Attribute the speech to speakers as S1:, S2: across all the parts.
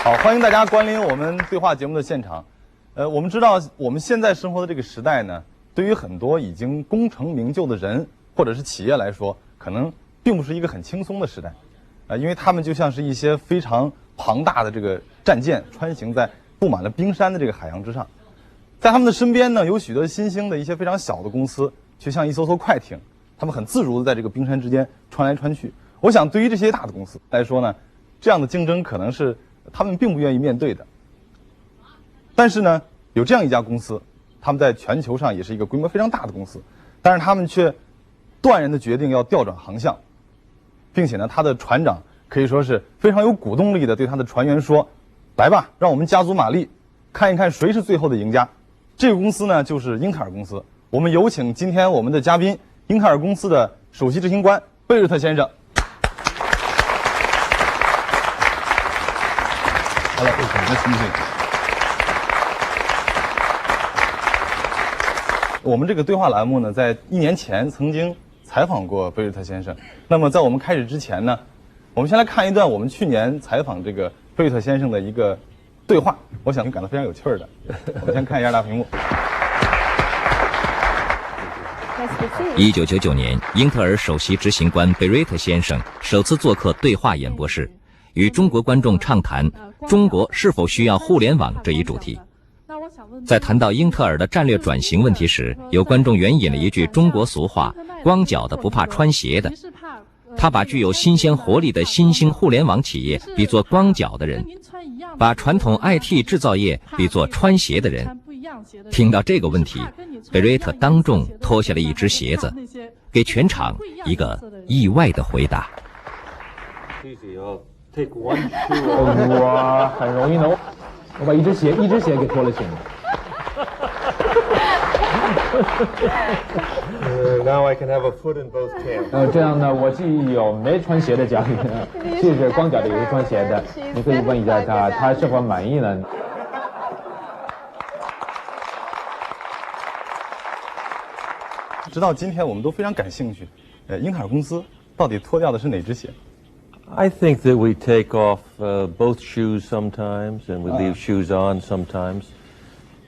S1: 好，欢迎大家光临我们对话节目的现场。我们知道我们现在生活的这个时代呢，对于很多已经功成名就的人或者是企业来说，可能并不是一个很轻松的时代，因为他们就像是一些非常庞大的这个战舰穿行在布满了冰山的这个海洋之上，在他们的身边呢，有许多新兴的一些非常小的公司，就像一艘艘快艇，他们很自如的在这个冰山之间穿来穿去。我想，对于这些大的公司来说呢，这样的竞争可能是他们并不愿意面对的。但是呢，有这样一家公司，他们在全球上也是一个规模非常大的公司，但是他们却断然的决定要调转航向，并且呢，他的船长可以说是非常有鼓动力的对他的船员说：“来吧，让我们加足马力，看一看谁是最后的赢家。”这个公司呢，就是英特尔公司。我们有请今天我们的嘉宾，英特尔公司的首席执行官贝瑞特先生。Hello, nice to meet you. 我们这个对话栏目呢，在1年前曾经采访过贝瑞特先生。那么在我们开始之前呢，我们先来看一段我们去年采访这个贝瑞特先生的一个对话，我想感到非常有趣的。我们先看一下大屏幕。
S2: 1999年，英特尔首席执行官贝瑞特先生首次做客对话演播室，与中国观众畅谈中国是否需要互联网这一主题。在谈到英特尔的战略转型问题时，有观众援引了一句中国俗话：“光脚的不怕穿鞋的。”他把具有新鲜活力的新兴互联网企业比作光脚的人，把传统 IT 制造业比作穿鞋的人。听到这个问题，贝瑞特当众脱下了一只鞋子，给全场一个意外的回答。
S3: 我很容易呢，我把一只鞋给脱了行了。
S4: Now I can have a foot in both camps.
S3: 这样呢，我既有没穿鞋的嘉宾，既是光脚的，也是穿鞋的。你可以问一下他是否满意呢？
S1: 直到今天，我们都非常感兴趣，英特尔公司到底脱掉的是哪只鞋？
S4: I think that we take off both shoes sometimes, and we leave shoes on sometimes.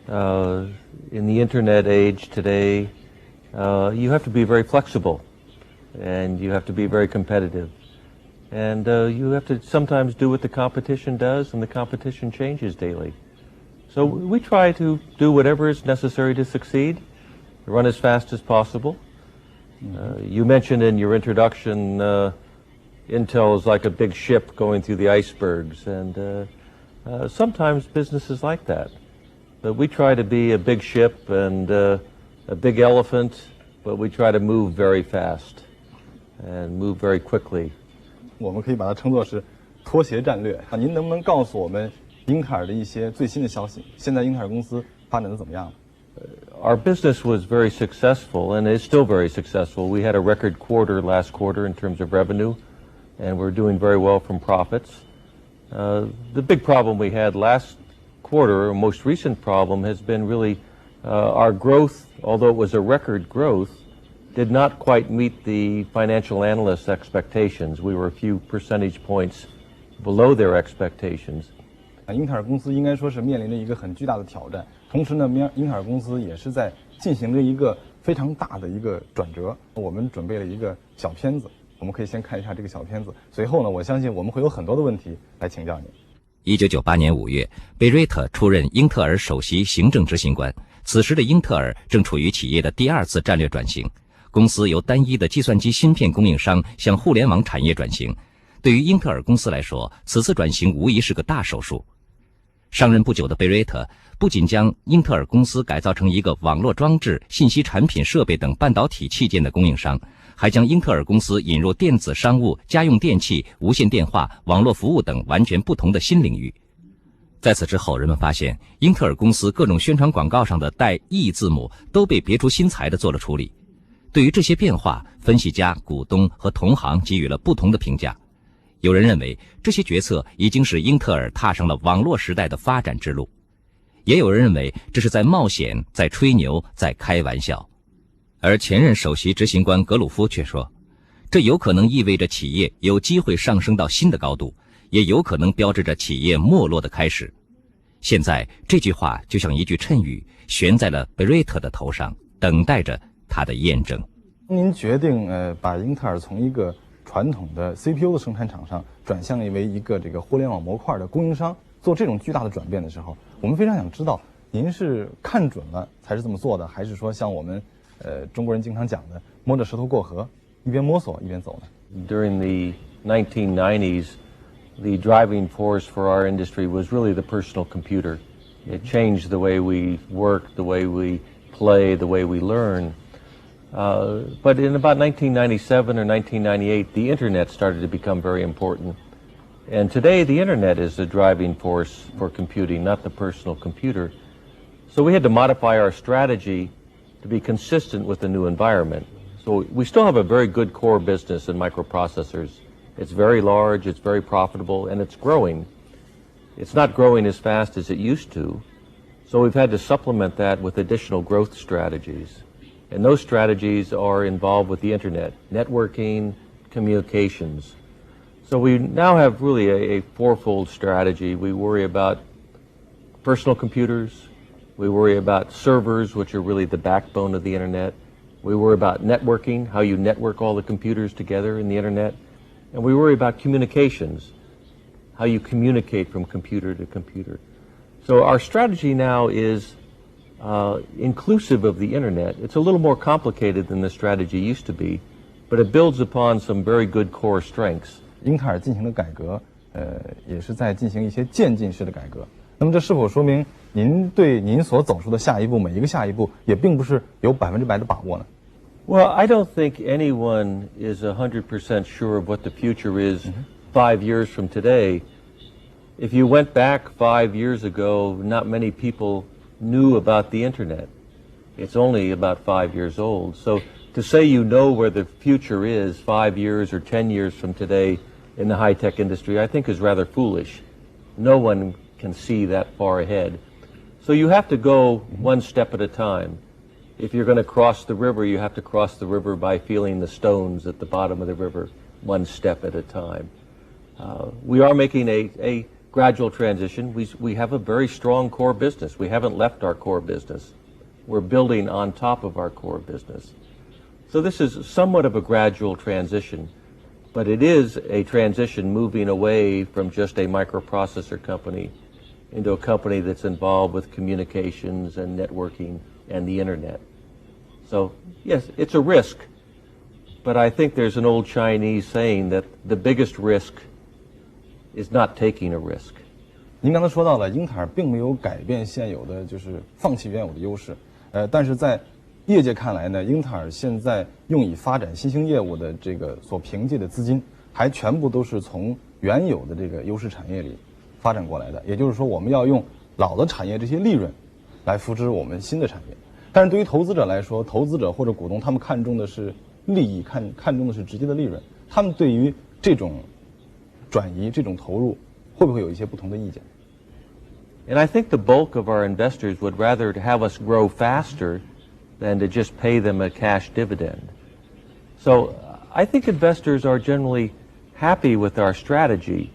S4: In the internet age today, you have to be very flexible, and you have to be very competitive, and you have to sometimes do what the competition does, and the competition changes daily. So we try to do whatever is necessary to succeed, run as fast as possible. You mentioned in your introduction Intel is like a big ship going through the icebergs, and sometimes business is like that. But we try to be a big ship and a big elephant, but we try to move very fast and move very quickly.
S1: 我们可以把它称作是拖鞋战略。您能不能告诉我们英特尔的一些最新的消息？现在英特尔公司发展的怎么样了？
S4: Our business was very successful and is still very successful. We had a record quarter last quarter in terms of revenue, and we're doing very well from profits. The big problem we had last quarter, or most recent problem, has been really our growth, although it was a record growth, did not quite meet the financial analysts' expectations. We were a few percentage points below their expectations.
S1: 英特尔公司应该说是面临着一个很巨大的挑战，同时呢，英特尔公司也是在进行着一个非常大的一个转折。我们准备了一个小片子，我们可以先看一下这个小片子。随后呢，我相信我们会有很多的问题来请教您。
S2: 1998年5月，贝瑞特出任英特尔首席行政执行官。此时的英特尔正处于企业的第2次战略转型，公司由单一的计算机芯片供应商向互联网产业转型。对于英特尔公司来说，此次转型无疑是个大手术。上任不久的贝瑞特不仅将英特尔公司改造成一个网络装置、信息产品设备等半导体器件的供应商，还将英特尔公司引入电子商务、家用电器、无线电话、网络服务等完全不同的新领域。在此之后，人们发现英特尔公司各种宣传广告上的带 E 字母都被别出心裁地做了处理。对于这些变化，分析家、股东和同行给予了不同的评价。有人认为这些决策已经使英特尔踏上了网络时代的发展之路，也有人认为这是在冒险、在吹牛、在开玩笑。而前任首席执行官格鲁夫却说，这有可能意味着企业有机会上升到新的高度，也有可能标志着企业没落的开始。现在这句话就像一句谶语，悬在了贝瑞特的头上，等待着他的验证。
S1: 您决定把英特尔从一个传统的 CPU 的生产厂商转向为一个这个互联网模块的供应商，做这种巨大的转变的时候，我们非常想知道，您是看准了才是这么做的，还是说像我们中国人经常讲的摸着石头过河，一边摸索一边走呢？
S4: During the 1990s, the driving force for our industry was really the personal computer. It changed the way we work, the way we play, the way we learn. But in about 1997 or 1998, the internet started to become very important. And today, the internet is the driving force for computing, not the personal computer. So we had to modify our strategy to be consistent with the new environment. So we still have a very good core business in microprocessors. It's very large, it's very profitable, and it's growing. It's not growing as fast as it used to. So we've had to supplement that with additional growth strategies. And those strategies are involved with the internet, networking, communications. So we now have really a fourfold strategy. We worry about personal computers. We worry about servers, which are really the backbone of the internet. We worry about networking, how you network all the computers together in the internet. And we worry about communications, how you communicate from computer to computer. So our strategy now is inclusive of the internet. It's a little more complicated than the strategy used to be, but it builds upon some very good core strengths.
S1: 英特尔进行的改革，也是在进行一些渐进式的改革。那么这是否说明您对您所走出的下一步，每一个下一步也并不是有100%的把握呢？
S4: Well, I don't think anyone is 100% sure of what the future is 5 years from today. If you went back 5 years ago, not many people knew about the internet. It's only about 5 years old. So to say you know where the future is 5 years or 10 years from today in the high-tech industry, I think is rather foolish. No one can see that far ahead. So you have to go one step at a time. If you're going to cross the river, you have to cross the river by feeling the stones at the bottom of the river, one step at a time. We are making a gradual transition. We have a very strong core business. We haven't left our core business. We're building on top of our core business. So this is somewhat of a gradual transition, but it is a transition moving away from just a microprocessor company into a company that's involved with communications and networking and the internet. So yes, it's a risk, but I think there's an old Chinese saying that the biggest risk is not taking a risk.
S1: 您刚才说到了，英特尔并没有改变现有的，就是放弃原有的优势，但是在业界看来呢，英特尔现在用以发展新兴业务的这个所凭借的资金，还全部都是从原有的这个优势产业里发展过来的。也就是说，我们要用老的产业这些利润来扶植我们新的产业。但是对于投资者来说，投资者或者股东，他们看重的是利益，看重的是直接的利润。他们对于这种转移、这种投入，会不会有一些不同的意见？
S4: And I think the bulk of our investors would rather have us grow faster than to just pay them a cash dividend. So I think investors are generally happy with our strategy.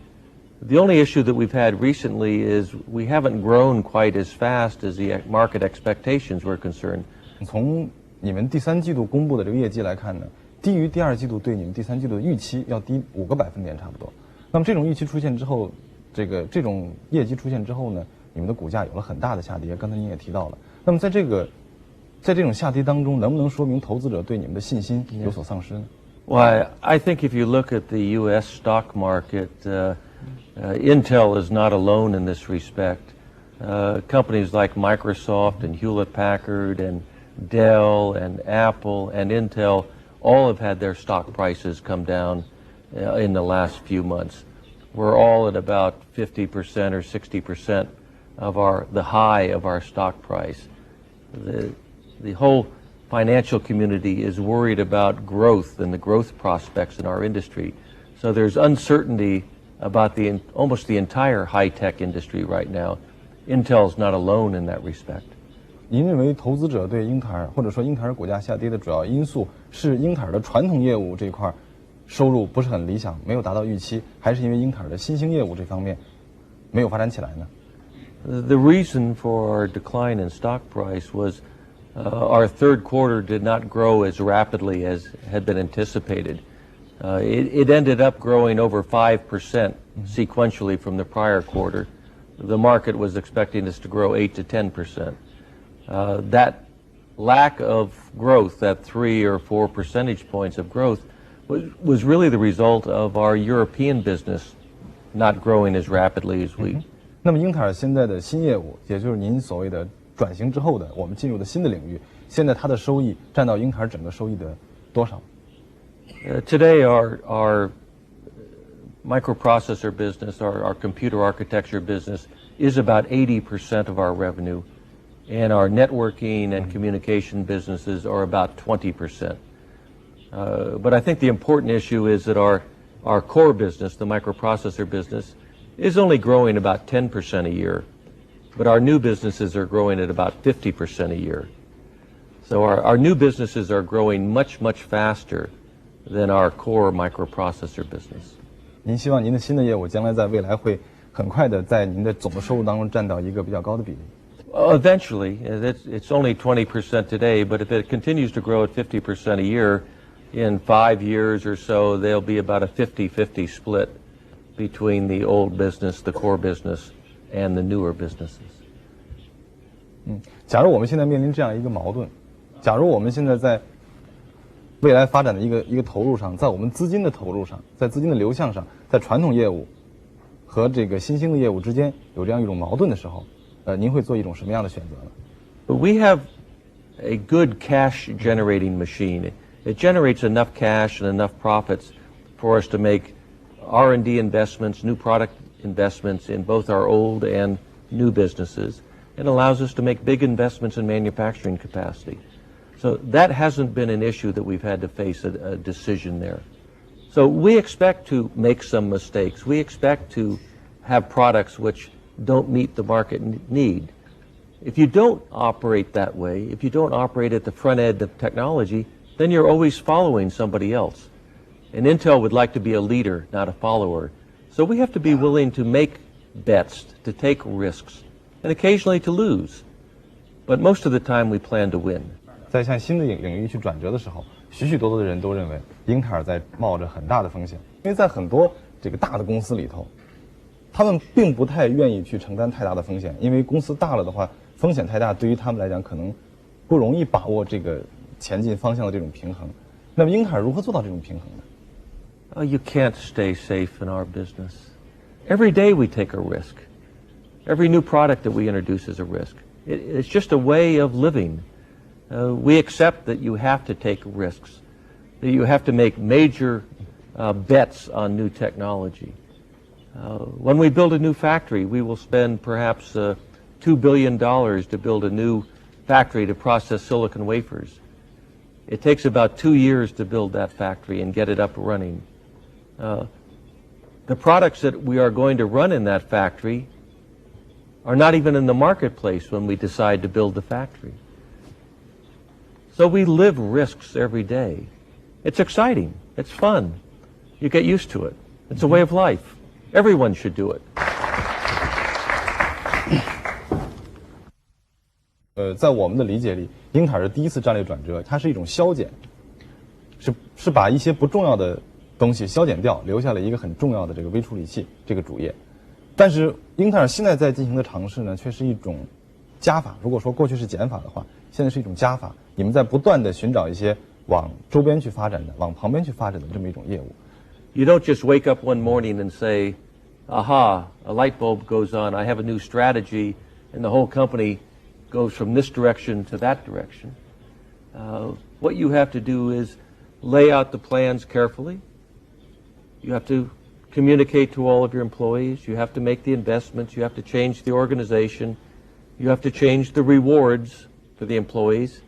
S4: The only issue that we've had recently is we haven't grown quite as fast as the market expectations were concerned.
S1: 从你们第三季度公布的这个业绩来看呢，低于第二季度对你们第三季度的预期要低5个百分点差不多。那么这种预期出现之后，这种业绩出现之后呢，你们的股价有了很大的下跌。刚才您也提到了。那么在这种下跌当中，能不能说明投资者对你们的信心有所丧失呢？
S4: Well, I think if you look at the U.S. stock market, Intel is not alone in this respect. Companies like Microsoft and Hewlett-Packard and Dell and Apple and Intel all have had their stock prices come down in the last few months. We're all at about 50% or 60% of the high of our stock price. The whole financial community is worried about growth and the growth prospects in our industry. So there's uncertainty about almost the entire high-tech industry right now. Intel's not alone in that respect.
S1: 您认为投资者对英特尔或者说英特尔股价下跌的主要因素是英特尔的传统业务这块收入不是很理想，没有达到预期，还是因为英特尔的新兴业务这方面没有发展起来呢？
S4: The reason for our decline in stock price was our third quarter did not grow as rapidly as had been anticipated. It ended up growing over 5% sequentially from the prior quarter. The market was expecting us to grow 8 to 10%. That lack of growth, that 3 or 4 percentage points of growth, was really the result of our European business not growing as rapidly as we.
S1: 那么英特尔现在的新业务，也就是您所谓的转型之后的我们进入的新的领域，现在它的收益占到英特尔整个收益的多少？
S4: Today, our microprocessor business, our computer architecture business, is about 80% of our revenue, and our networking and communication businesses are about 20%. But I think the important issue is that our core business, the microprocessor business, is only growing about 10% a year, but our new businesses are growing at about 50% a year. So our new businesses are growing much, much faster than our core microprocessor business.
S1: 您希望您的新的业务将来在未来会很快的在您的总的收入当中占到一个比较高的比例？
S4: Eventually, it's only 20% today, but if it continues to grow at 50% a year, in 5 years or so, there'll be about a 50-50 split between the old business, the core business, and the newer businesses.
S1: 假如我们现在面临这样一个矛盾，假如我们现在在未来发展的一个投入上，在我们资金的投入上，在资金的流向上，在传统业务和这个新兴的业务之间有这样一种矛盾的时候，您会做一种什么样的选择呢？
S4: We have a good cash generating machine. It generates enough cash and enough profits for us to make R&D investments, new product investments in both our old and new businesses, and allows us to make big investments in manufacturing capacity. So that hasn't been an issue that we've had to face a decision there. So we expect to make some mistakes. We expect to have products which don't meet the market need. If you don't operate that way, if you don't operate at the front end of technology, then you're always following somebody else. And Intel would like to be a leader, not a follower. So we have to be willing to make bets, to take risks, and occasionally to lose. But most of the time we plan to win.
S1: 在向新的领域去转折的时候，许许多多的人都认为英特尔在冒着很大的风险，因为在很多这个大的公司里头，他们并不太愿意去承担太大的风险，因为公司大了的话，风险太大，对于他们来讲可能不容易把握这个前进方向的这种平衡。那么英特尔如何做到这种平衡呢？
S4: You can't stay safe in our business. Every day we take a risk. Every new product that we introduce is a risk. It's just a way of living. We accept that you have to take risks, that you have to make major bets on new technology. When we build a new factory, we will spend perhaps $2 billion to build a new factory to process silicon wafers. It takes about 2 years to build that factory and get it up running. The products that we are going to run in that factory are not even in the marketplace when we decide to build the factory. So we live risks every day. It's exciting. It's fun. You get used to it. It's a way of life. Everyone should do it.
S1: 在我们的理解里，英特尔的第一次战略转折，它是一种削减，是把一些不重要的东西削减掉，留下了一个很重要的这个微处理器这个主业。但是英特尔现在在进行的尝试呢，却是一种加法。如果说过去是减法的话，现在是一种加法。你们在不断的寻找一些往周边去发展的、往旁边去发展的这么一种业务。
S4: You don't just wake up one morning and say, aha, a light bulb goes on, I have a new strategy, and the whole company goes from this direction to that direction. What you have to do is lay out the plans carefully. You have to communicate to all of your employees. You have to make the investments. You have to change the organization. You have to change the rewards for the employees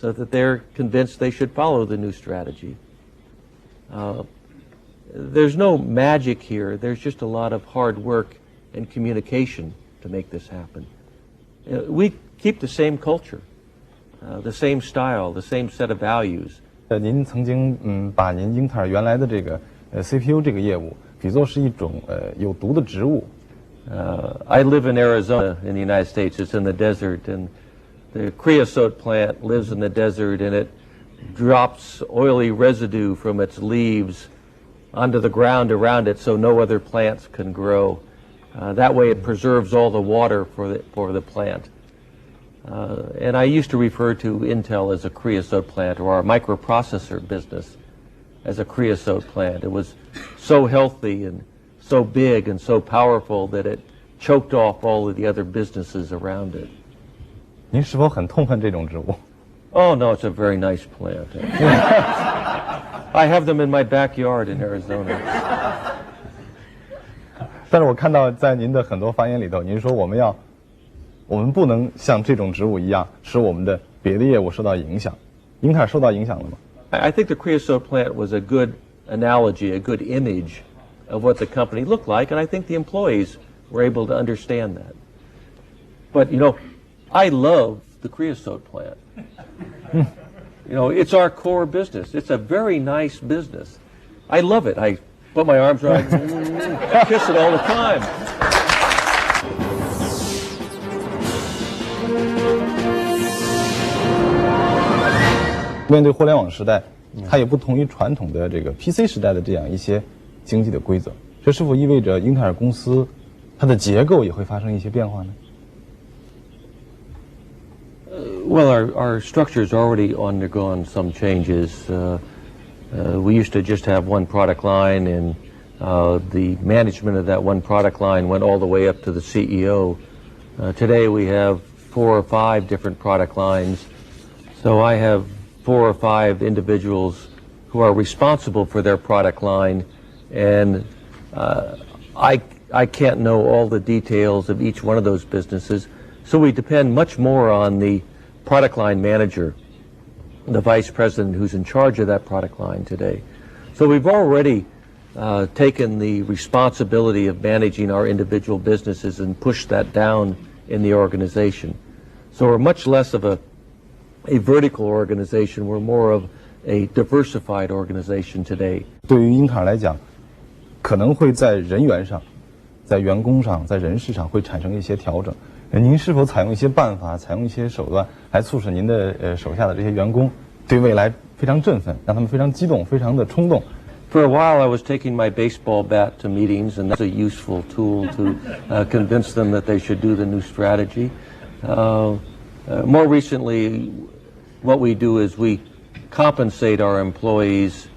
S4: so that they're convinced they should follow the new strategy. There's no magic here. There's just a lot of hard work and communication to make this happen. We keep the same culture, the same style, the same set of values,
S1: 您曾经把您英特尔原来的这个CPU 这个业务比作是一种有毒的植物。
S4: I live in Arizona in the United States. It's in the desert, and the creosote plant lives in the desert, and it drops oily residue from its leaves onto the ground around it so no other plants can grow. That way it preserves all the water for the plant. And I used to refer to Intel as a creosote plant, or our microprocessor business as a creosote plant. It was so healthy and so big and so powerful that it choked off all of the other businesses around it.
S1: 您是否很痛恨这种植物？
S4: Oh, no, it's a very nice plant. I have them in my backyard in Arizona.
S1: 但是我看到在您的很多发言里头，您说我们不能像这种植物一样，使我们的别的业务受到影响。英特尔受到影响了吗？
S4: I think the creosote plant was a good analogy, a good image of what the company looked like, and I think the employees were able to understand that. But, I love the creosote plant. It's our core business. It's a very nice business. I love it. I put my arms around it, kiss it all the time.
S1: 面对互联网时代，它也不同于传统的这个 PC 时代的这样一些经济的规则。这是否意味着英特尔公司它的结构也会发生一些变化呢？
S4: Well, our structure's already undergone some changes. We used to just have one product line, and the management of that one product line went all the way up to the CEO. Today we have 4 or 5 different product lines. So I have 4 or 5 individuals who are responsible for their product line, and I can't know all the details of each one of those businesses. So we depend much more on the product line manager, the vice president who's in charge of that product line today. So we've already taken the responsibility of managing our individual businesses and pushed that down in the organization. So we're much less of a vertical organization. We're more of a diversified organization today.
S1: 对于英特尔来讲，可能会在人员上、在员工上、在人事上会产生一些调整。您是否采用一些办法、采用一些手段来促使您的手下的这些员工对未来非常振奋，让他们非常激动、非常的冲动？
S4: For a while, I was taking my baseball bat to meetings, and that's a useful tool to convince them that they should do the new strategy. More recently, what we do is we compensate our employees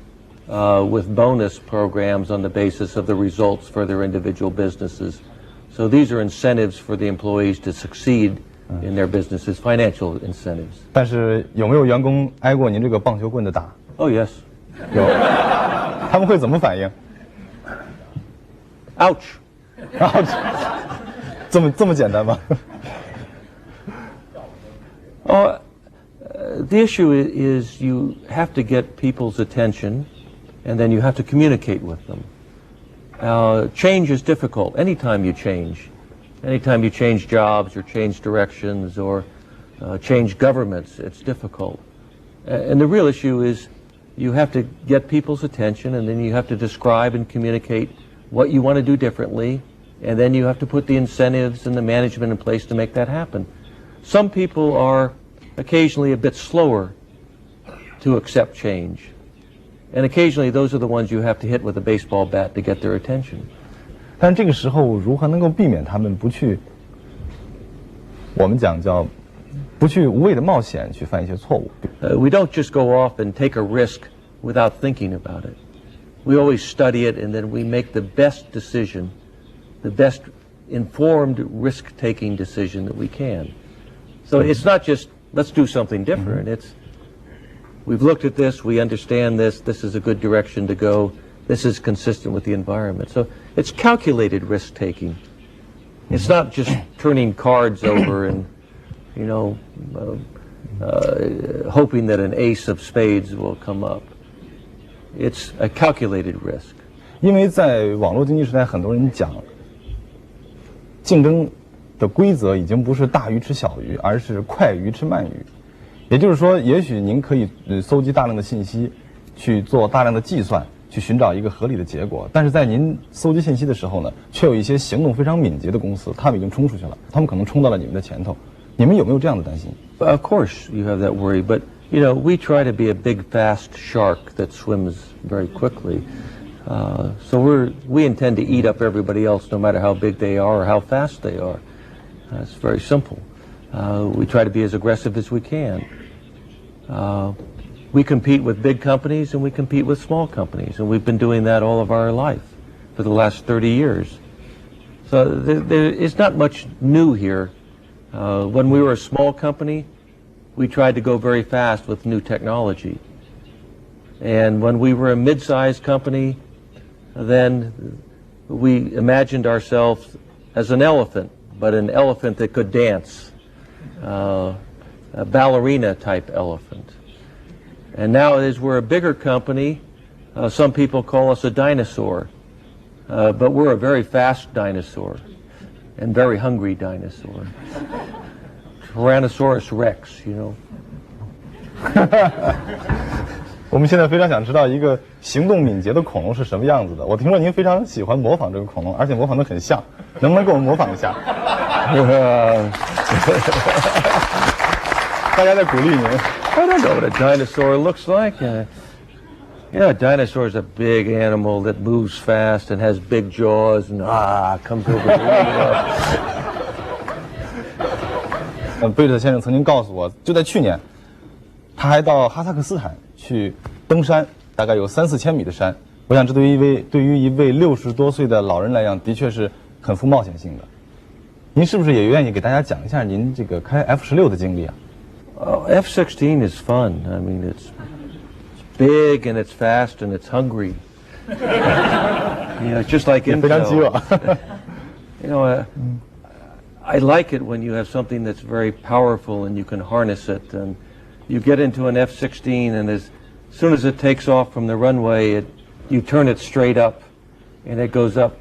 S4: with bonus programs on the basis of the results for their individual businesses. So these are incentives for the employees to succeed in their businesses, financial incentives.
S1: 但是有没有员工挨过您这个棒球棍的打？
S4: Oh, yes.
S1: 有。他们会怎么反应？
S4: Ouch.
S1: 然后这么简单吗？
S4: The issue is you have to get people's attention, and then you have to communicate with them. Change is difficult. Anytime you change jobs or change directions or change governments, it's difficult. And the real issue is you have to get people's attention, and then you have to describe and communicate what you want to do differently, and then you have to put the incentives and the management in place to make that happen. Some people are occasionally a bit slower to accept change. And occasionally those are the ones you have to hit with a baseball bat to get their attention.
S1: 但这个时候如何能够避免他们不去，我们讲叫不去无谓的冒险去犯一些错误？
S4: We don't just go off and take a risk without thinking about it. We always study it, and then we make the best decision, the best informed risk-taking decision that we can. So it's not just let's do something different. It's we've looked at this, we understand this, this is a good direction to go, this is consistent with the environment. So it's calculated risk-taking. It's not just turning cards over and, hoping that an ace of spades will come up. It's a calculated risk.
S1: 因为在网络经济时代，很多人讲，竞争的规则已经不是大鱼吃小鱼，而是快鱼吃慢鱼。也就是说，也许您可以搜集大量的信息，去做大量的计算，去寻找一个合理的结果。但是在您搜集信息的时候呢，却有一些行动非常敏捷的公司，他们已经冲出去了，他们可能冲到了你们的前头。你们有没有这样的担心？
S4: Of course, you have that worry, but you know, we try to be a big, fast shark that swims very quickly. So we intend to eat up everybody else, no matter how big they are or how fast they are. It's very simple. We try to be as aggressive as we can. We compete with big companies and we compete with small companies, and we've been doing that all of our life for the last 30 years. So there is not much new here. When we were a small company, we tried to go very fast with new technology. And when we were a mid-sized company, then we imagined ourselves as an elephant, but an elephant that could dance, a ballerina-type elephant. And now as we're a bigger company, some people call us a dinosaur, but we're a very fast dinosaur and very hungry dinosaur. Tyrannosaurus Rex, you know.
S1: 我们现在非常想知道一个行动敏捷的恐龙是什么样子的。我听说您非常喜欢模仿这个恐龙，而且模仿得很像，能不能给我们模仿一下？大家在鼓励您。
S4: I don't know what a dinosaur looks like. A dinosaur is a big animal that moves fast and has big jaws and comes over the
S1: 贝特先生曾经告诉我，就在去年，他还到哈萨克斯坦去登山，大概有3、4千米的山。我想，这对于一位60多岁的老人来讲，的确是很富冒险性的。您是不是也愿意给大家讲一下您这个开 F-16的经历啊？
S4: F-16 is fun. I mean, it's big and it's fast and it's hungry. It's just like Intel. I like it when you have something that's very powerful and you can harness it. And you get into an F-16 and as soon as it takes off from the runway, you turn it straight up and it goes up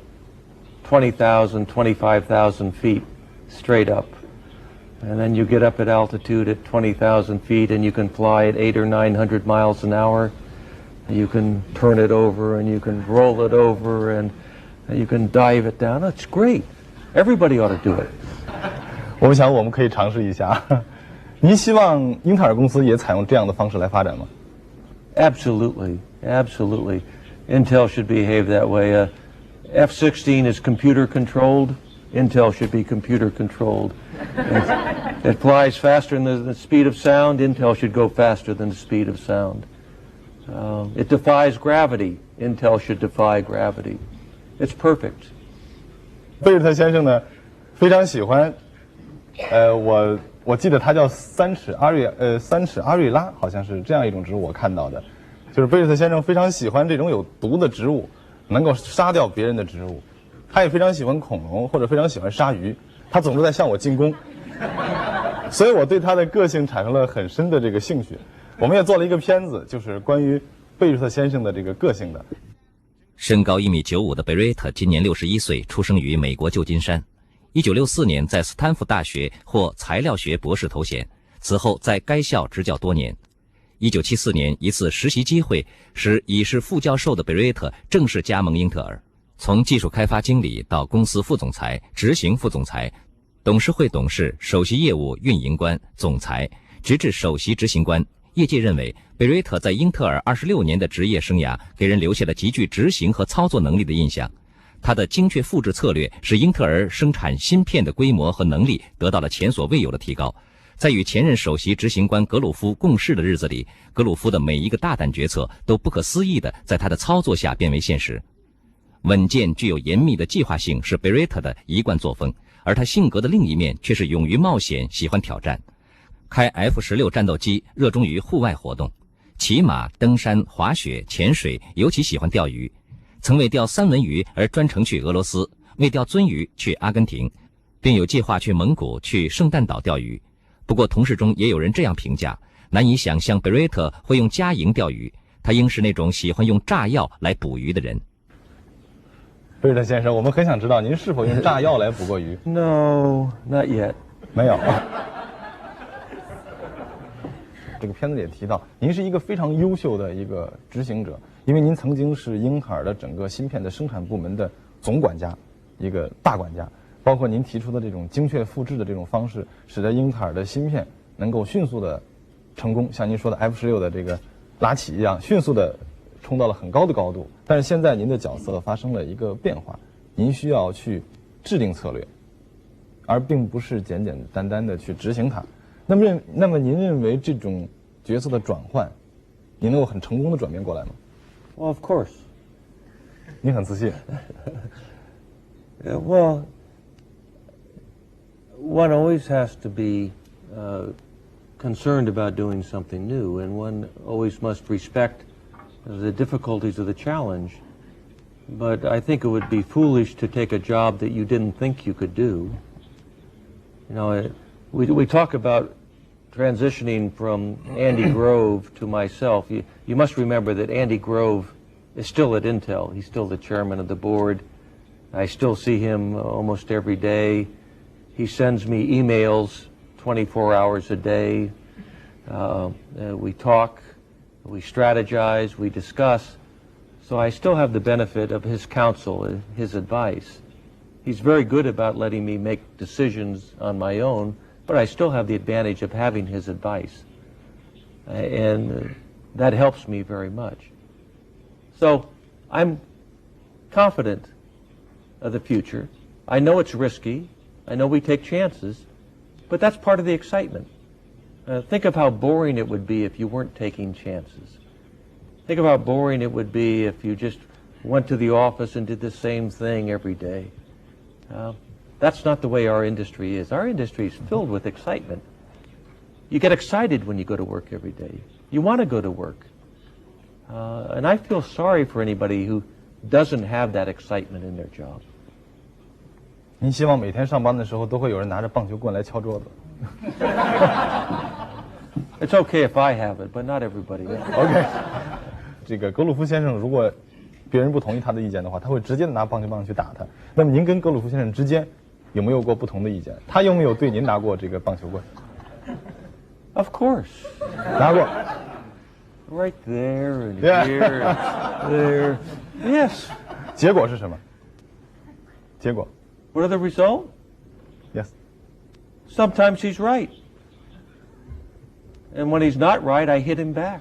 S4: 20,000, 25,000 feet straight up. And then you get up at altitude at 20,000 feet and you can fly at 800 or 900 miles an hour. You can turn it over and you can roll it over and you can dive it down. It's great. Everybody ought to do it.
S1: 我想我们可以尝试一下。您希望英特尔公司也采用这样的方式来发展吗？
S4: Absolutely, absolutely. Intel should behave that way. F-16 is computer controlled. Intel should be computer controlled. It flies faster than the speed of sound. Intel should go faster than the speed of sound. It defies gravity. Intel should defy gravity. It's perfect.
S1: 贝尔特先生呢，非常喜欢，我记得他叫三齿阿瑞拉，好像是这样一种植物，我看到的，就是贝尔特先生非常喜欢这种有毒的植物，能够杀掉别人的植物。他也非常喜欢恐龙，或者非常喜欢鲨鱼，他总是在向我进攻，所以我对他的个性产生了很深的这个兴趣。我们也做了一个片子，就是关于贝瑞特先生的这个个性的。
S2: 身高1.95米的贝瑞特今年61岁，出生于美国旧金山。1964年在斯坦福大学获材料学博士头衔，此后在该校执教多年。1974年一次实习机会使已是副教授的贝瑞特正式加盟英特尔，从技术开发经理到公司副总裁、执行副总裁、董事会董事、首席业务运营官、总裁，直至首席执行官。业界认为，贝瑞特在英特尔26年的职业生涯给人留下了极具执行和操作能力的印象。他的精确复制策略使英特尔生产芯片的规模和能力得到了前所未有的提高。在与前任首席执行官格鲁夫共事的日子里，格鲁夫的每一个大胆决策都不可思议地在他的操作下变为现实。稳健、具有严密的计划性是贝瑞特的一贯作风，而他性格的另一面却是勇于冒险、喜欢挑战。开 F-16战斗机，热衷于户外活动，骑马、登山、滑雪、潜水，尤其喜欢钓鱼。曾为钓三文鱼而专程去俄罗斯，为钓鳟鱼去阿根廷，并有计划去蒙古、去圣诞岛钓鱼。不过同事中也有人这样评价，难以想象贝瑞特会用家营钓鱼，他应是那种喜欢用炸药来捕鱼的人。
S1: 贝瑞特先生，我们很想知道您是否用炸药来捕过鱼？
S4: No, not yet.
S1: 没有。这个片子里也提到，您是一个非常优秀的一个执行者，因为您曾经是英特尔的整个芯片的生产部门的总管家，一个大管家。包括您提出的这种精确复制的这种方式，使得英特尔的芯片能够迅速的成功，像您说的 F16的这个拉起一样，迅速的冲到了很高的高度。但是现在您的角色发生了一个变化，您需要去制定策略，而并不是简简单单的去执行它。那么您认为这种角色的转换，您能够很成功的转变过来吗？
S4: Well, of course.
S1: 您很自信。
S4: Well, one always has to be concerned about doing something new, and one always must respect the difficulties of the challenge. But I think it would be foolish to take a job that you didn't think you could do. You know, we talk about transitioning from Andy Grove to myself. You must remember that Andy Grove is still at Intel. He's still the chairman of the board. I still see him almost every day. He sends me emails 24 hours a day. We talk, we strategize, we discuss. So I still have the benefit of his counsel, his advice. He's very good about letting me make decisions on my own, but I still have the advantage of having his advice. And that helps me very much. So I'm confident of the future. I know it's risky. I know we take chances, but that's part of the excitement. Think of how boring it would be if you weren't taking chances. Think of how boring it would be if you just went to the office and did the same thing every day. That's not the way our industry is. Our industry is filled with excitement. You get excited when you go to work every day. You want to go to work. And I feel sorry for anybody who doesn't have that excitement in their job.
S1: 您希望每天上班的时候都会有人拿着棒球棍来敲桌子。
S4: It's okay if I have it, but not everybody else.
S1: OK， 这个格鲁夫先生如果别人不同意他的意见的话，他会直接拿棒球棒去打他。那么您跟格鲁夫先生之间有没有过不同的意见？他有没有对您拿过这个棒球棍？
S4: Of course.
S1: 拿过。
S4: Right there and here and there. Yes.
S1: 结果是什么？结果
S4: What are the result?
S1: Yes.
S4: Sometimes he's right. And when he's not right, I hit him back.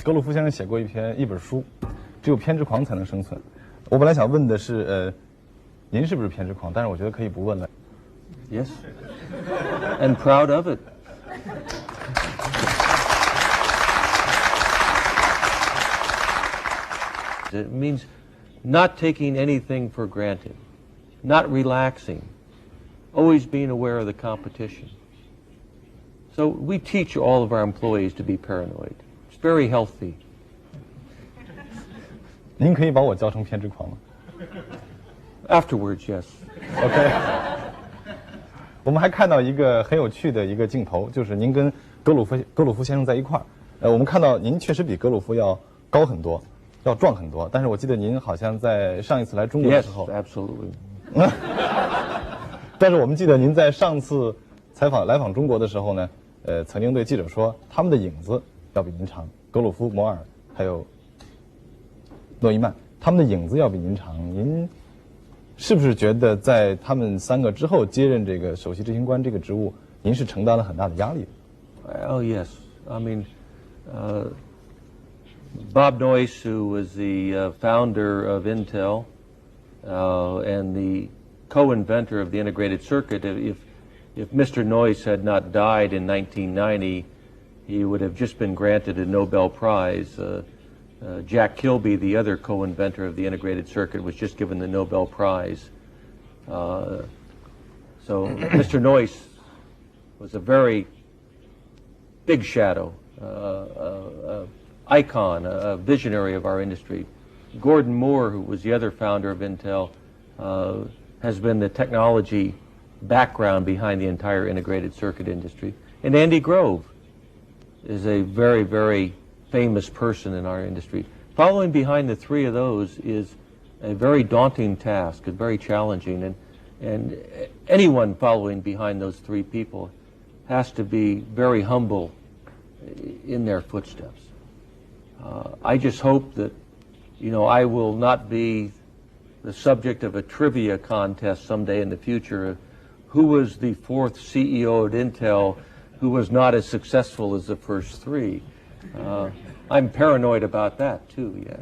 S1: 格鲁夫先生写过一本书，只有偏执狂才能生存。我本来想问的是，您是不是偏执狂？但是我觉得可以不问了。
S4: Yes. And proud of it. It means not taking anything for granted, not relaxing, always being aware of the competition. So we teach all of our employees to be paranoid. It's very healthy.
S1: 您可以把我叫成偏执狂吗
S4: Afterwards, yes.？OK。
S1: 我们还看到一个很有趣的一个镜头，就是您跟格鲁夫先生在一块儿。我们看到您确实比格鲁夫要高很多，要壮很多。但是我记得您好像在上一次来中国的时候
S4: Yes, absolutely.
S1: 但是我们记得您在上次来访中国的时候呢，曾经对记者说，他们的影子要比您长，格鲁夫、摩尔还有诺伊曼，他们的影子要比您长。您是不是觉得在他们三个之后接任这个首席执行官这个职务，您是承担了很大的压力
S4: Oh, yes. I mean, Bob Noyce, who was the founder of Intel and the co-inventor of the integrated circuit, if Mr. Noyce had not died in 1990, he would have just been granted a Nobel Prize. Jack Kilby, the other co-inventor of the integrated circuit, was just given the Nobel Prize. So Mr. Noyce was a very big shadow, icon, a visionary of our industry. Gordon Moore, who was the other founder of Intel, has been the technology background behind the entire integrated circuit industry. And Andy Grove is a very, very famous person in our industry. Following behind the three of those is a very daunting task, and very challenging, and anyone following behind those three people has to be very humble in their footsteps. I just hope that, I will not be the subject of a trivia contest someday in the future. Who was the fourth CEO at Intel who was not as successful as the first three? I'm paranoid about that too, yes.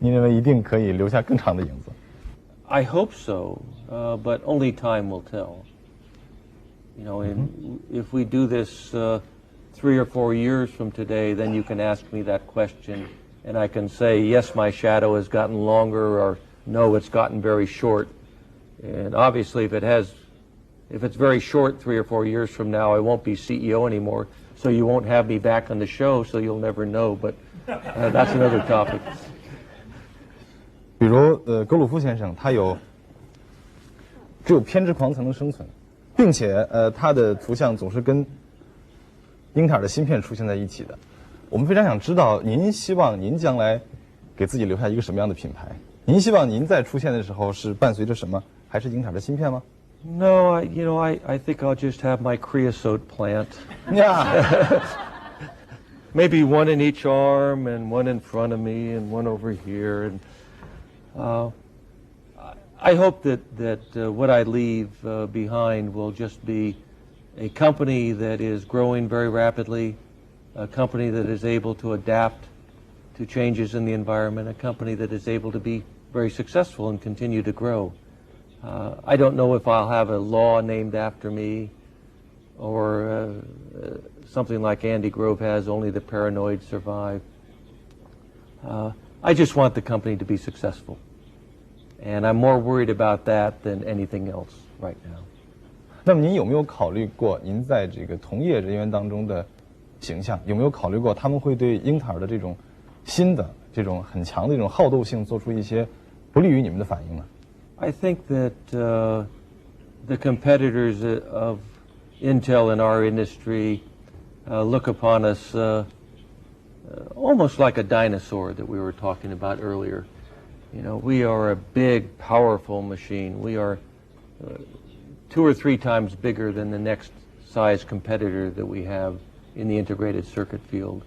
S1: 您认为一定可以留下更长的影子？
S4: I hope so, but only time will tell. If we do this 3 or 4 years from today, then you can ask me that question, and I can say, yes, my shadow has gotten longer, or no, it's gotten very short. And obviously, if it's very short 3 or 4 years from now, I won't be CEO anymore, so you won't have me back on the show, so you'll never know. But that's another topic.
S1: 比如格鲁夫先生，他只有偏执狂才能生存，并且他的图像总是跟英特尔的芯片出现在一起的。我们非常想知道，您希望您将来给自己留下一个什么样的品牌？您希望您在出现的时候是伴随着什么？还是英特尔的芯片吗
S4: No, I think I'll just have my creosote plant.
S1: Yeah.
S4: Maybe one in each arm, and one in front of me, and one over here. And I hope that what I leave behind will just be a company that is growing very rapidly, a company that is able to adapt to changes in the environment, a company that is able to be very successful and continue to grow. I don't know if I'll have a law named after me, or something like Andy Grove has, only the paranoid survive. I just want the company to be successful. And I'm more worried about that than anything else right now.
S1: 那么您有没有考虑过您在这个同业人员当中的形象？有没有考虑过他们会对英特尔的这种新的、这种很强的这种好斗性做出一些不利于你们的反应呢？
S4: I think that the competitors of Intel in our industry look upon us almost like a dinosaur that we were talking about earlier. We are a big, powerful machine. We are 2 or 3 times bigger than the next size competitor that we have in the integrated circuit field.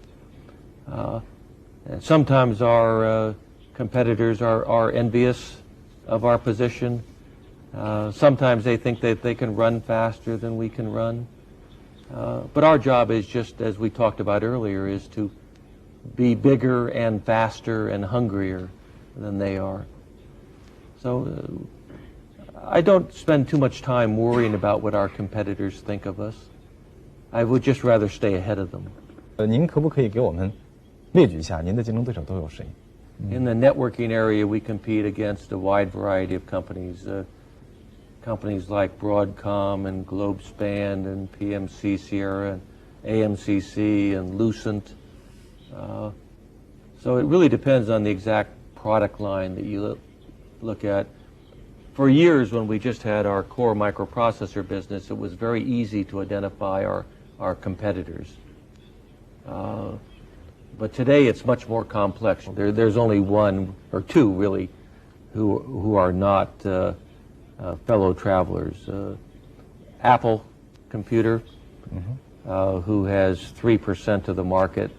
S4: And sometimes our competitors are envious of our position. Sometimes they think that they can run faster than we can run. But our job is, just as we talked about earlier, is to be bigger and faster and hungrier than they are. So I don't spend too much time worrying about what our competitors think of us. I would just rather stay ahead of them.
S1: 您可不可以给我们列举一下您的竞争对手都有谁？
S4: In the networking area, we compete against a wide variety of companies. Companies like Broadcom and Globespan and PMC Sierra and AMCC and Lucent. So it really depends on the exact product line that you look at. For years, when we just had our core microprocessor business, it was very easy to identify our competitors. But today it's much more complex. There's only 1 or 2 really who are not fellow travelers. Apple Computer, who has 3% of the market,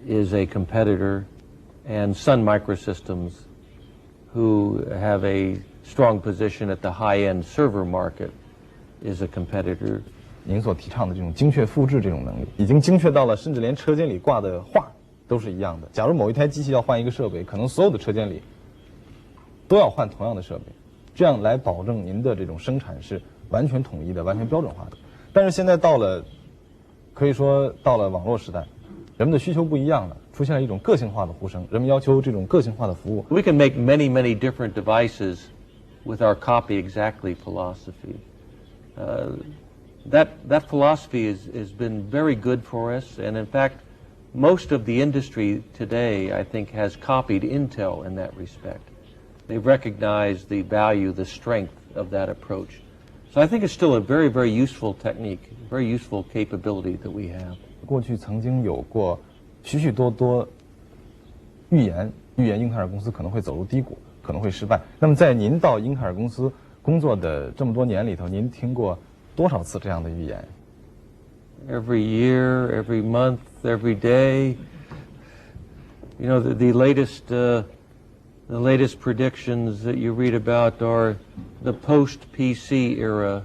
S4: is a competitor, and Sun Microsystems, who have a strong position at the high-end server market, is a competitor.
S1: 您所提倡的这种精确复制这种能力，已经精确到了，甚至连车间里挂的画都是一样的。假如某一台机器要换一个设备，可能所有的车间里都要换同样的设备，这样来保证您的这种生产是完全统一的、完全标准化的。但是现在可以说到了网络时代，人们的需求不一样了，出现了一种个性化的呼声，人们要求这种个性化的服务。
S4: We can make many, many different devices with our copy exactly philosophy. That philosophy has been very good for us, and in fact, most of the industry today, I think, has copied Intel in that respect. They've recognized the value, the strength of that approach. So I think it's still a very, very useful technique, very useful capability that we have.
S1: 过去曾经有过许许多多预言英特尔公司可能会走入低谷，可能会失败。那么在您到英特尔公司工作的这么多年里头，您听过多少次这样的预言？
S4: Every year, every month, every day. You know, the latest predictions that you read about are the post-PC era.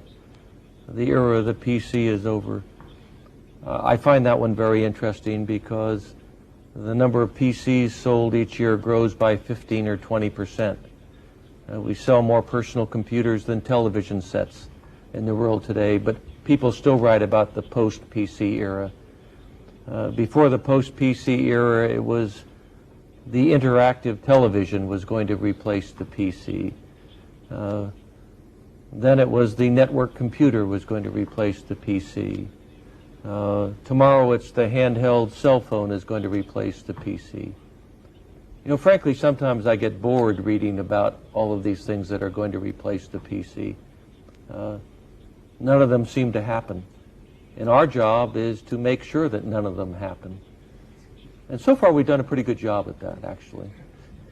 S4: The era of the PC is over. I find that one very interesting because the number of PCs sold each year grows by 15 or 20%. We sell more personal computers than television sets in the world today, but people still write about the post-PC era. Before the post-PC era, it was the interactive television was going to replace the PC. Then it was the network computer was going to replace the PC. Tomorrow it's the handheld cell phone is going to replace the PC. You know, frankly, sometimes I get bored reading about all of these things that are going to replace the PC. None of them seem to happen. And our job is to make sure that none of them happen. And so far we've done a pretty good job at that, actually.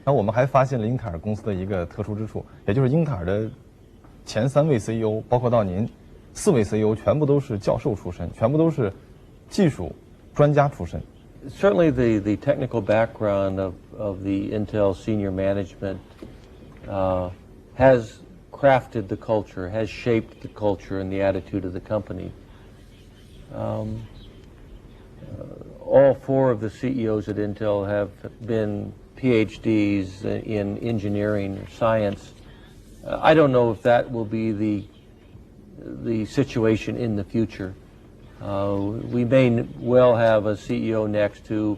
S1: 然后我们还发现了英特尔公司的一个特殊之处，也就是英特尔的前3位 CEO， 包括到您4位 CEO， 全部都是教授出身，全部都是技术专家出身。
S4: Certainly the technical background of the Intel senior management has crafted the culture, has shaped the culture and the attitude of the company. All 4 of the CEOs at Intel have been PhDs in engineering or science. I don't know if that will be the situation in the future. We may well have a CEO next who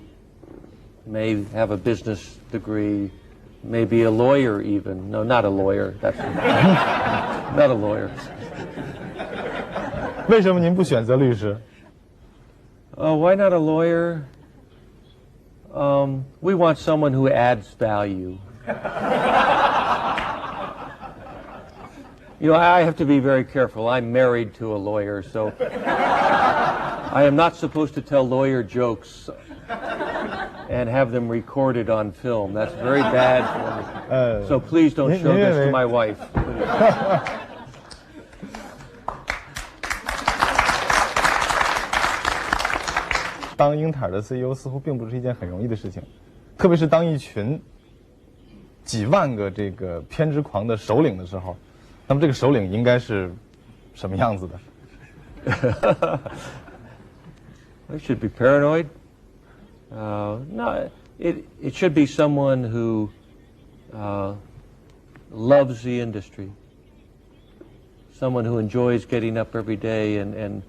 S4: may have a business degree, maybe a lawyer even. No, not a lawyer. That's not a lawyer.
S1: 为什么您不选择律师？
S4: Why not a lawyer? We want someone who adds value. You know, I have to be very careful. I'm married to a lawyer, so I am not supposed to tell lawyer jokes and have them recorded on film. That's very bad for me. So please don't show this to my wife.
S1: 当英特尔的 CEO 似乎并不是一件很容易的事情，特别是当一群几万个这个偏执狂的首领的时候，那么这个首领应该是什么样子的？
S4: They should be paranoid. No, it should be someone who loves the industry, someone who enjoys getting up every day and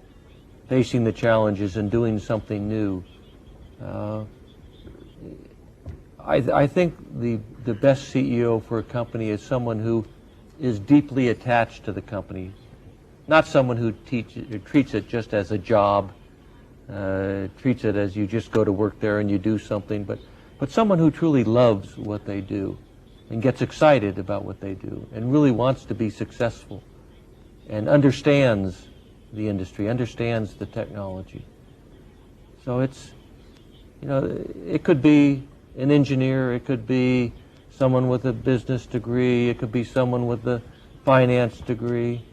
S4: facing the challenges and doing something new. I think the best CEO for a company is someone who is deeply attached to the company, not someone who treats it just as a job, treats it as you just go to work there and you do something, but someone who truly loves what they do and gets excited about what they do and really wants to be successful and understands the industry, understands the technology. So it's, you know, it could be an engineer, it could be someone with a business degree, it could be someone with a finance degree,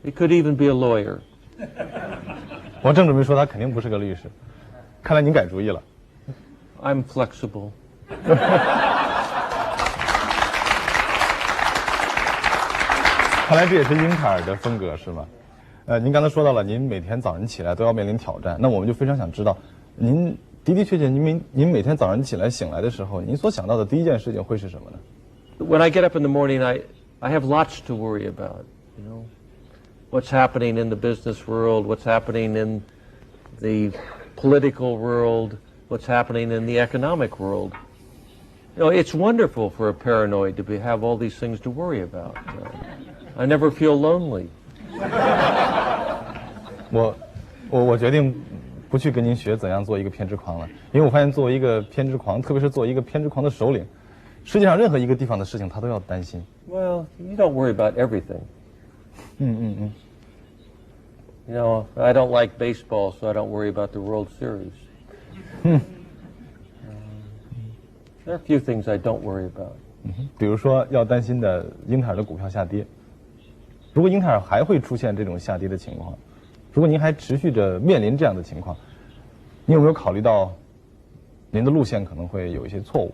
S4: it could even be a lawyer.
S1: 我正准备说他肯定不是个律师，看来您改主意了。
S4: I'm flexible.
S1: 看来这也是英特尔的风格是吗？您刚才说到了，您每天早晨起来都要面临挑战，那我们就非常想知道，您的的确确，您每天早上起来醒来的时候，您所想到的第一件事情会是什么呢？
S4: When I get up in the morning, I have lots to worry about, you know. What's happening in the business world, what's happening in the political world, what's happening in the economic world. You know, it's wonderful for a paranoid to have all these things to worry about. I never feel lonely.
S1: 我决定不去跟您学怎样做一个偏执狂了，因为我发现作为一个偏执狂，特别是作为一个偏执狂的首领，世界上任何一个地方的事情他都要担心。
S4: Well, you don't worry about everything. You know, I don't like baseball, so I don't worry about the World Series. There are a few things I don't worry about.
S1: 比如说要担心的英特尔的股票下跌，如果英特尔还会出现这种下跌的情况，如果您还持续着面临这样的情况，你有没有考虑到您的路线可能会有一些错误？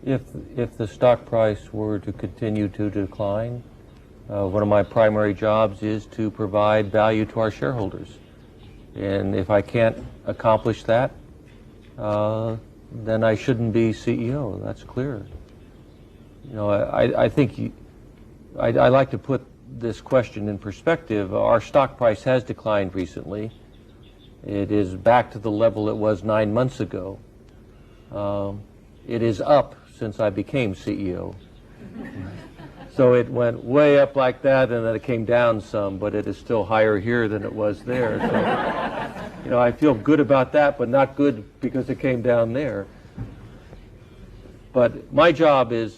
S4: If the stock price were to continue to decline, one of my primary jobs is to provide value to our shareholders. And if I can't accomplish that, then I shouldn't be CEO. That's clear. You know, I think I like to put this question in perspective. Our stock price has declined recently. It is back to the level it was 9 months ago. It is up since I became CEO. So it went way up like that, and then it came down some, but it is still higher here than it was there. So, you know, I feel good about that, but not good because it came down there. But my job is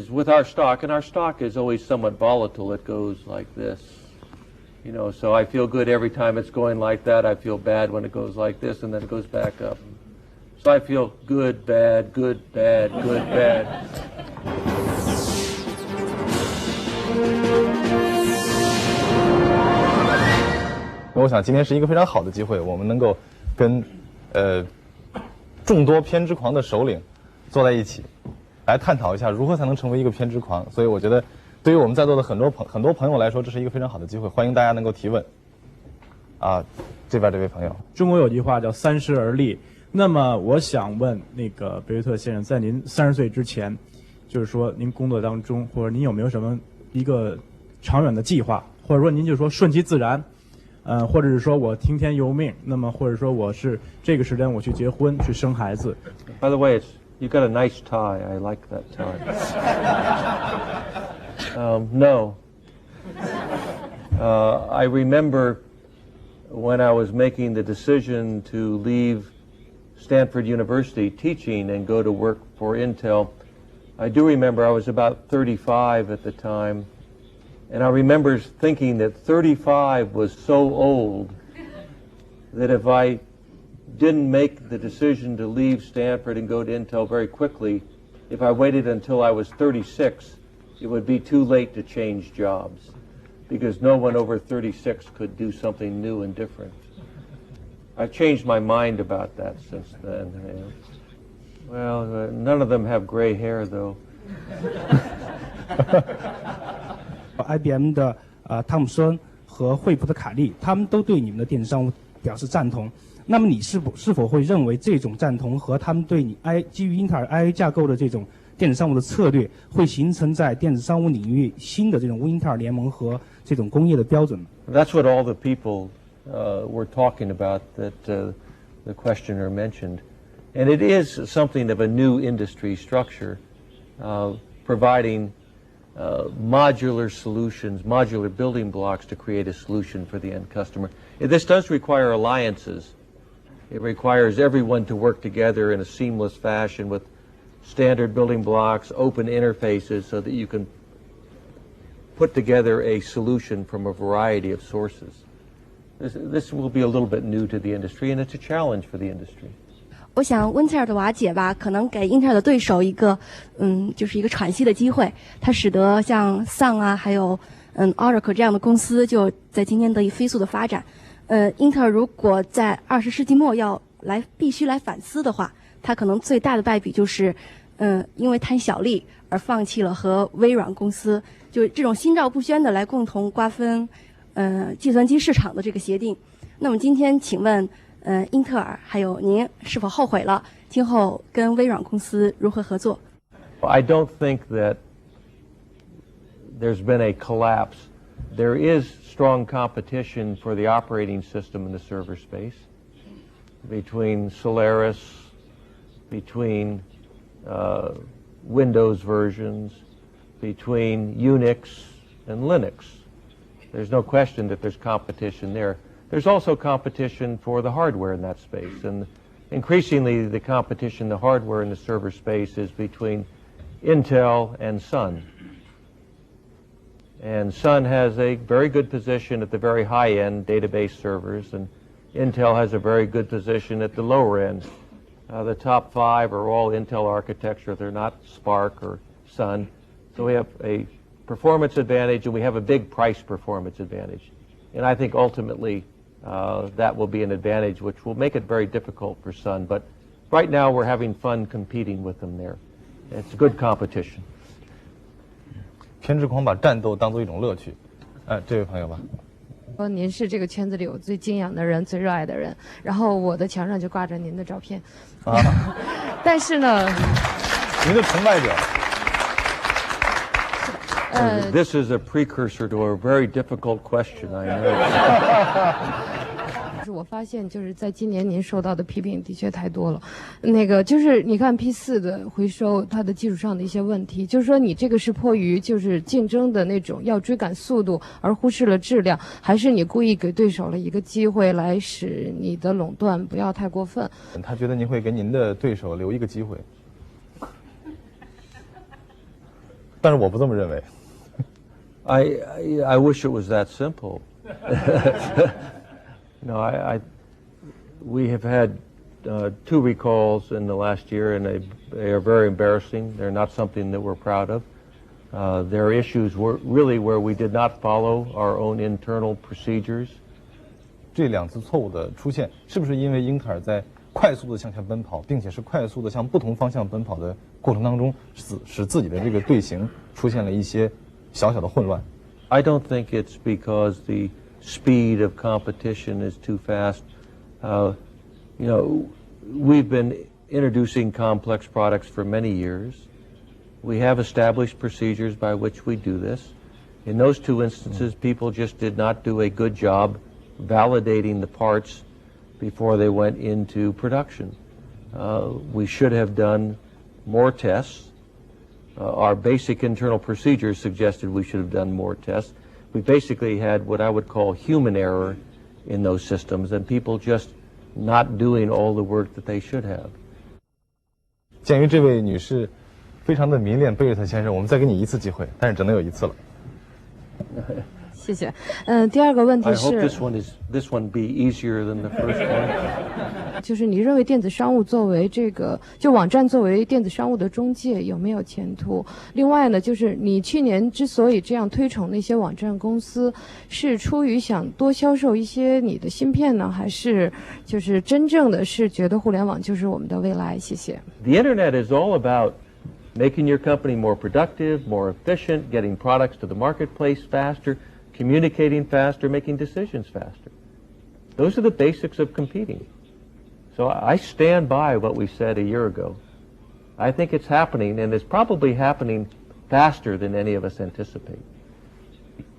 S4: with our stock, and our stock is always somewhat volatile. It goes like this. You know, so I feel good every time it's going like that. I feel bad when it goes like this, and then it goes back up. So I feel good, bad, good, bad, good, bad.
S1: 我想今天是一个非常好的机会，我们能够跟众多偏执狂的首领坐在一起，来探讨一下如何才能成为一个偏执狂。所以我觉得，对于我们在座的很多朋友来说，这是一个非常好的机会，欢迎大家能够提问。啊，这边这位朋友，
S5: 中国有句话叫三十而立。那么我想问那个贝瑞特先生，在您30岁之前，就是说您工作当中，或者您有没有什么一个长远的计划，或者说您就说顺其自然，或者是说我听天由命，那么或者说我是这个时间我去结婚去生孩子。
S4: By the way, you got a nice tie. I like that tie. No. I remember when I was making the decision to leave Stanford University teaching and go to work for Intel. I do remember I was about 35 at the time, and I remember thinking that 35 was so old that if I didn't make the decision to leave Stanford and go to Intel very quickly, if I waited until I was 36, it would be too late to change jobs, because no one over 36 could do something new and different. I've changed my mind about that since then. Well, none of them have gray hair, though.
S6: IBM 的汤姆森和惠普的卡利，他们都对你们的电子商务表示赞同。那么你是否会认为这种赞同和他们对你基于英特尔 IA 架构的这种电子商务的策略，会形成在电子商务领域新的这种英特尔联盟和这种工业的标准吗？
S4: That's what all the people we're talking about that the questioner mentioned. And it is something of a new industry structure, providing modular solutions, modular building blocks to create a solution for the end customer. This does require alliances. It requires everyone to work together in a seamless fashion with standard building blocks, open interfaces, so that you can put together a solution from a variety of sources. This will be a little bit new to the industry, and it's a challenge for the industry.
S7: 我想温特尔的瓦解吧，可能给英特尔的对手一个，就是一个喘息的机会。它使得像 Sun 啊，还有Oracle 这样的公司就在今天得以飞速的发展。英特尔如果在20世纪末必须来反思的话，它可能最大的败笔就是，因为贪小利而放弃了和微软公司就这种心照不宣的来共同瓜分，计算机市场的这个协定。那么今天请问，英特尔还有您是否后悔了？今后跟微软公司如何合作？
S4: I don't think that there's been a collapse. There is strong competition for the operating system in the server space between Solaris, between Windows versions, between Unix and Linux. There's no question that there's competition there. There's also competition for the hardware in that space, and increasingly the competition, the hardware in the server space is between Intel and Sun. And Sun has a very good position at the very high-end database servers, and Intel has a very good position at the lower-end The top 5 are all Intel architecture. They're not Spark or Sun. So we have a performance advantage, and we have a big price performance advantage. And I think ultimately that will be an advantage, which will make it very difficult for Sun. But right now we're having fun competing with them there. It's good competition.
S1: 偏执狂把战斗当做一种乐趣。这位朋友吧。
S8: 说您是这个圈子里我最敬仰的人、最热爱的人，然后我的墙上就挂着您的照片。但是呢，
S1: 您的崇拜者。
S4: This is a precursor to a very difficult question, I know.
S8: 我发现就是在今年您受到的批评的确太多了，那个就是你看 P4 的回收它的技术上的一些问题，就是说你这个是迫于就是竞争的那种要追赶速度而忽视了质量，还是你故意给对手了一个机会来使你的垄断不要太过分？
S1: 他觉得您会给您的对手留一个机会，但是我不这么认为。
S4: I wish it was that simple. No, we have had 2 recalls in the last year, and they are very embarrassing. They're not something that we're proud of. Their issues were really where we did not follow our own internal procedures.
S1: 这2次错误的出现，是不是因为英特尔在快速的向前奔跑，并且是快速的向不同方向奔跑的过程当中，使自己的这个队形出现了一些小小的混乱？
S4: I don't think it's because the speed of competition is too fast. You know, we've been introducing complex products for many years. We have established procedures by which we do this. In those 2 instances, people just did not do a good job validating the parts before they went into production. We should have done more tests. Our basic internal procedures suggested we should have done more tests. We basically had what I would call human error in those systems, and people just not doing all the work that they should have.
S1: 鉴于这位女士非常的迷恋贝瑞特先生，我们再给你1次机会，但是只能有1次了。
S8: 谢谢。第二个问题
S4: I
S8: 是
S4: hope this one be easier than the first one.
S8: 就是你认为电子商务作为这个就网站作为电子商务的中介有没有前途？另外呢，就是你去年之所以这样推崇那些网站公司，是出于想多销售一些你的芯片呢，还是就是真正的是觉得互联网就是我们的未来？谢谢。
S4: The internet is all about making your company more productive, more efficient, getting products to the marketplace faster, communicating faster, making decisions faster. Those are the basics of competing. So I stand by what we said a year ago. I think it's happening, and it's probably happening faster than any of us anticipate.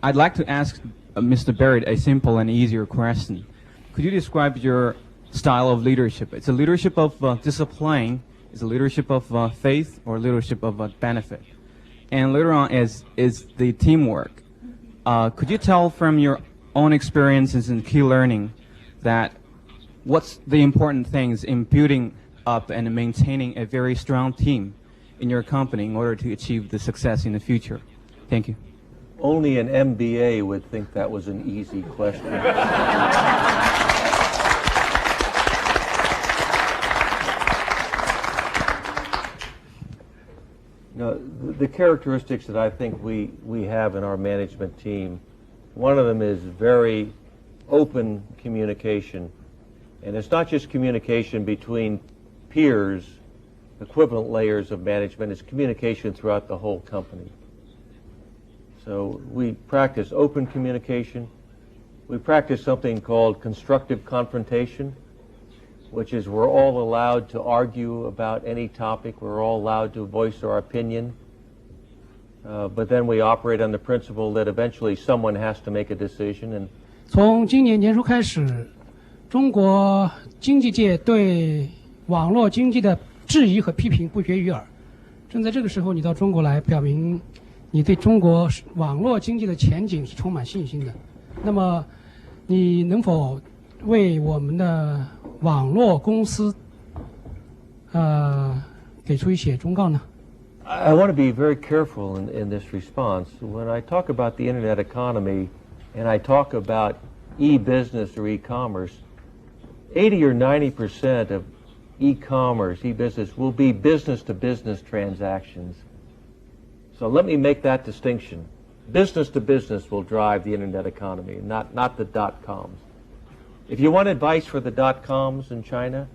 S9: I'd like to ask Mr. Barrett a simple and easier question. Could you describe your style of leadership? It's a leadership of discipline, it's a leadership of faith, or leadership of benefit. And later on is the teamwork. Could you tell from your own experiences and key learning that what's the important things in building up and maintaining a very strong team in your company in order to achieve the success in the future? Thank you.
S4: Only an MBA would think that was an easy question. No, the characteristics that I think we have in our management team, one of them is very open communication. And it's not just communication between peers, equivalent layers of management, it's communication throughout the whole company. So we practice open communication. We practice something called constructive confrontation, which is we're all allowed to argue about any topic. We're all allowed to voice our opinion. But then we operate on the principle that eventually someone has to make a decision. And
S10: 从今年年初开始，中国经济界对网络经济的质疑和批评不绝于耳。正在这个时候，你到中国来，表明你对中国网络经济的前景是充满信心的。那么，你能否为我们的网络公司给出一些忠告呢？
S4: I want to be very careful in this response. When I talk about the internet economy and I talk about e-business or e-commerce, 80 or 90% of e-commerce, e-business will be business-to-business transactions. So let me make that distinction. Business-to-business will drive the internet economy, not the dot-coms. If you want advice for the dot-coms in China,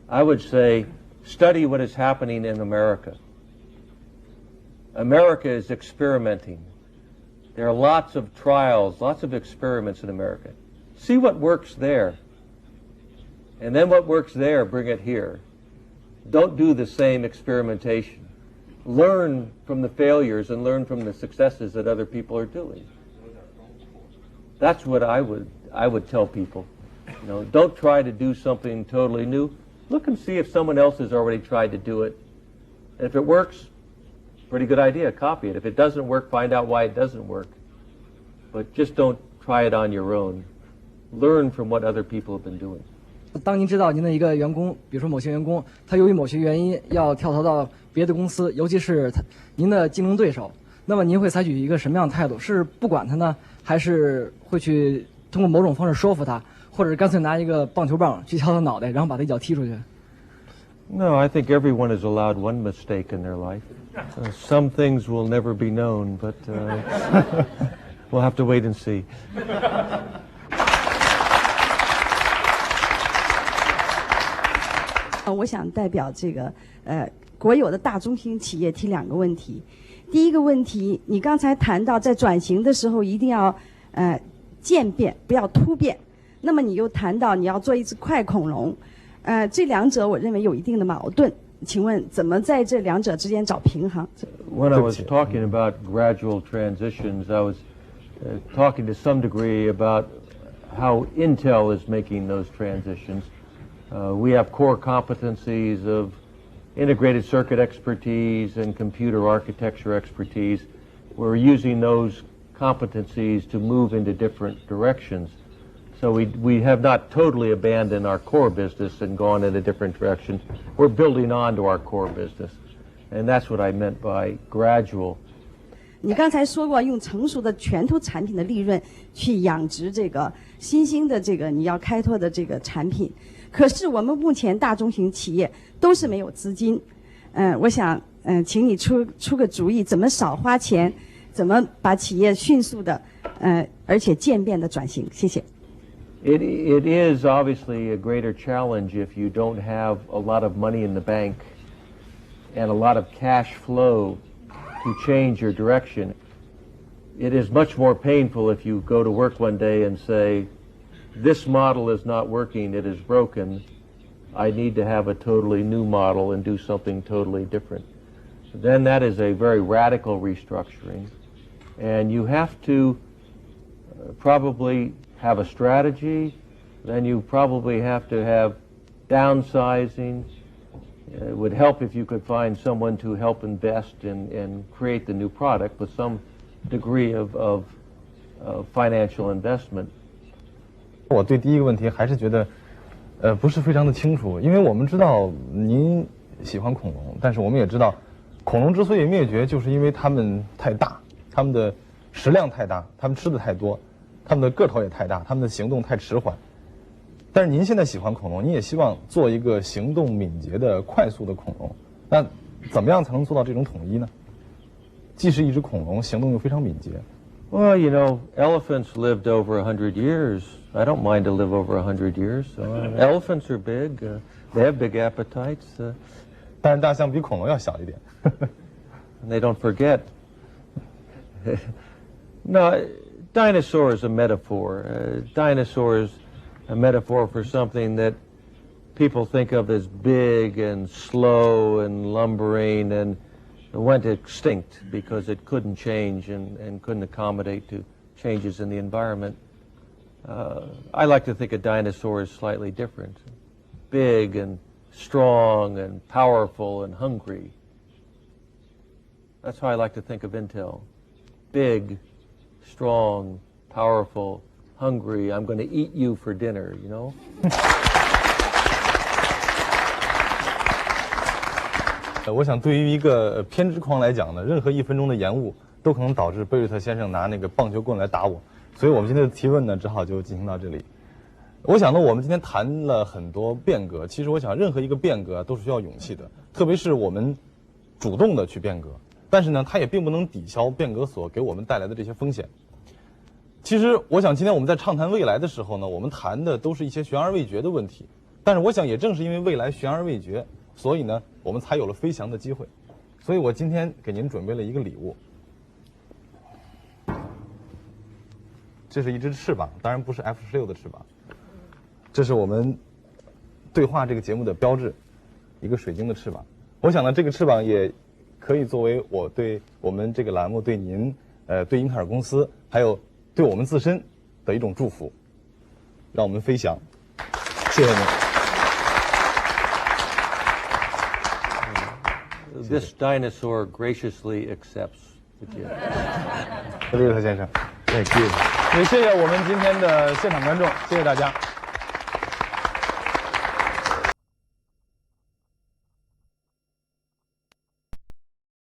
S4: I would say study what is happening in America. America is experimenting. There are lots of trials, lots of experiments in America. See what works there. And then what works there, bring it here. Don't do the same experimentation. Learn from the failures and learn from the successes that other people are doing. That's what I would tell people. You know, don't try to do something totally new. Look and see if someone else has already tried to do it. And if it works, pretty good idea, copy it. If it doesn't work, find out why it doesn't work. But just don't try it on your own. Learn from what other people have been doing.
S11: 当您知道您的一个员工，比如说某些员工，他由于某些原因要跳槽到别的公司，尤其是您的竞争对手，那么您会采取一个什么样的态度？是不管他呢，还是会去通过某种方式说服他，或者干脆拿一个棒球棒去敲他脑袋，然后把他一脚踢出去？
S4: No, I think everyone is allowed one mistake in their life. Some things will never be known, but we'll have to wait and see.
S12: 我想代表这个国有的大中型企业提2个问题。第一个问题，你刚才谈到在转型的时候一定要渐变，不要突变。那么你又谈到你要做一只快恐龙，这2者我认为有一定的矛盾。请问怎么在这2者之间找平衡？
S4: When I was talking about gradual transitions, I was talking to some degree about how Intel is making those transitions. We have core competencies of integrated circuit expertise and computer architecture expertise. We're using those competencies to move into different directions. So we have not totally abandoned our core business and gone in a different direction. We're building on to our core business. And that's what I meant by gradual.
S12: 你刚才说过用成熟的拳头产品的利润去养殖这个新兴的这个你要开拓的这个产品。可是我们目前大中型企业都是没有资金，我想请你出个主意，怎么少花钱，怎么把企业迅速的而且渐变的转型？谢谢。
S4: It is obviously a greater challenge if you don't have a lot of money in the bank and a lot of cash flow to change your direction. It is much more painful if you go to work one day and say, this model is not working, it is broken. I need to have a totally new model and do something totally different. Then that is a very radical restructuring. And you have to probably have a strategy. Then you probably have to have downsizing. It would help if you could find someone to help invest and create the new product with some degree of financial investment.
S1: 我对第一个问题还是觉得，不是非常的清楚，因为我们知道您喜欢恐龙，但是我们也知道，恐龙之所以灭绝，就是因为它们太大，它们的食量太大，它们吃的太多，它们的个头也太大，它们的行动太迟缓。但是您现在喜欢恐龙，您也希望做一个行动敏捷的、快速的恐龙，那怎么样才能做到这种统一呢？既是一只恐龙，行动又非常敏捷。
S4: Well, you know, elephants lived over 100 years. I don't mind to live over 100 years. Elephants are big. They have big appetites.
S1: 但是大象比恐龙要小一点。
S4: And they don't forget. No, dinosaur is a metaphor. Dinosaur is a metaphor for something that people think of as big and slow and lumbering and went extinct because it couldn't change and couldn't accommodate to changes in the environment. I like to think a dinosaur is slightly different. Big and strong and powerful and hungry. That's how I like to think of Intel. Big, strong, powerful, hungry. I'm going to eat you for dinner, you know?
S1: 我想对于一个偏执狂来讲呢，任何1分钟的延误都可能导致贝瑞特先生拿那个棒球棍来打我，所以我们今天的提问呢，只好就进行到这里。我想呢，我们今天谈了很多变革，其实我想任何一个变革都是需要勇气的，特别是我们主动的去变革，但是呢，它也并不能抵消变革所给我们带来的这些风险。其实我想今天我们在畅谈未来的时候呢，我们谈的都是一些悬而未决的问题，但是我想也正是因为未来悬而未决，所以呢，我们才有了飞翔的机会。所以我今天给您准备了一个礼物，这是一只翅膀，当然不是 F-16的翅膀，这是我们对话这个节目的标志，一个水晶的翅膀。我想呢，这个翅膀也可以作为我对我们这个栏目、对您、对英特尔公司，还有对我们自身的一种祝福，让我们飞翔。谢谢您。
S4: This dinosaur graciously accepts the gift.
S1: 贝瑞特先生
S4: Thank you.
S1: 也谢谢我们今天的现场观众，谢谢大家。